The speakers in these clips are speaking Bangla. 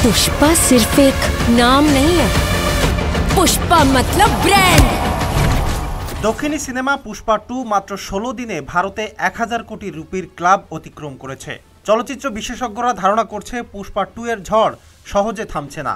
पुष्पा सिर्फ एक नाम नहीं है, पुष्पा मतलब ब्रांड। দক্ষিণী সিনেমা পুষ্পা 2 মাত্র 16 দিনে ভারতে 1000 কোটি রুপির ক্লাব অতিক্রম করেছে। চলচ্চিত্র বিশেষজ্ঞরা ধারণা করছে পুষ্পা 2 এর ঝড় সহজে থামছে না।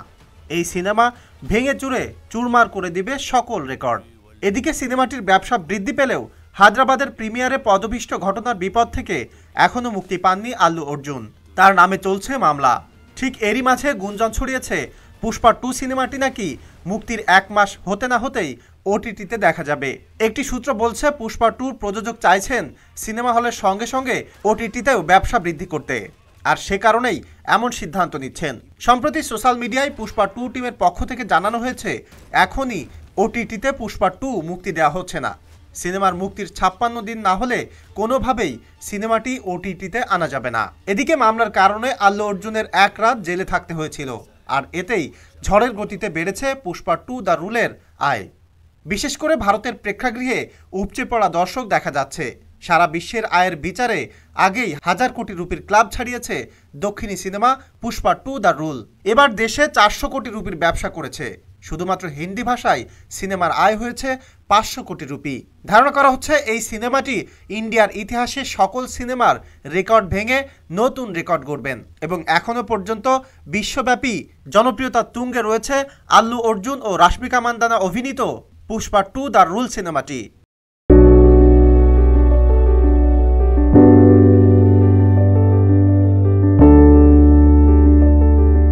এই সিনেমা ভেঙে চুরে চুরমার করে দিবে সকল রেকর্ড। এদিকে সিনেমাটির ব্যবসা বৃদ্ধি পেলেও হায়দ্রাবাদের প্রিমিয়ারে পদভিষ্ট ঘটনার বিপদ থেকে এখনও মুক্তি পাননি আল্লু অর্জুন। তার নামে চলছে মামলা। ঠিক এরই মাঝে গুঞ্জন ছড়িয়েছে পুষ্পা 2 সিনেমাটি নাকি মুক্তির 1 মাস হতে না হতেই ওটিটিতে দেখা যাবে। একটি সূত্র বলছে পুষ্পা 2 প্রযোজক চাইছেন সিনেমা হলের সঙ্গে সঙ্গে ওটিটিতেও ব্যবসা বৃদ্ধি করতে, আর সে কারণেই এমন সিদ্ধান্ত নিচ্ছেন। সম্প্রতি সোশ্যাল মিডিয়ায় পুষ্পা 2 টিমের পক্ষ থেকে জানানো হয়েছে এখনই ওটিটিতে পুষ্পা 2 মুক্তি দেওয়া হচ্ছে না। সিনেমার মুক্তির 56 দিন না হলে কোনোভাবেই সিনেমাটি ওটিটিতে আনা যাবে না। এদিকে মামলার কারণে আল্লু অর্জুনের 1 রাত জেলে থাকতে হয়েছিল, আর এতেই ঝড়ের গতিতে বেড়েছে পুষ্পা 2 দ্য রুলের আয়। বিশেষ করে ভারতের প্রেক্ষাগৃহে উপচে পড়া দর্শক দেখা যাচ্ছে। সারা বিশ্বের আয়ের বিচারে আগেই 1000 কোটি রুপির ক্লাব ছাড়িয়েছে দক্ষিণী সিনেমা পুষ্পা 2 দ্য রুল। এবার দেশে 400 কোটি রুপির ব্যবসা করেছে। শুধুমাত্র হিন্দি ভাষায় সিনেমার আয় হয়েছে 500 কোটি রুপি। ধারণা করা হচ্ছে এই সিনেমাটি ইন্ডিয়ার ইতিহাসে সকল সিনেমার রেকর্ড ভেঙে নতুন রেকর্ড গড়বেন, এবং এখনও পর্যন্ত বিশ্বব্যাপী জনপ্রিয়তার তুঙ্গে রয়েছে আল্লু অর্জুন ও রাশমিকা মান্দানা অভিনীত পুষ্পা 2 দ্য রুল সিনেমাটি।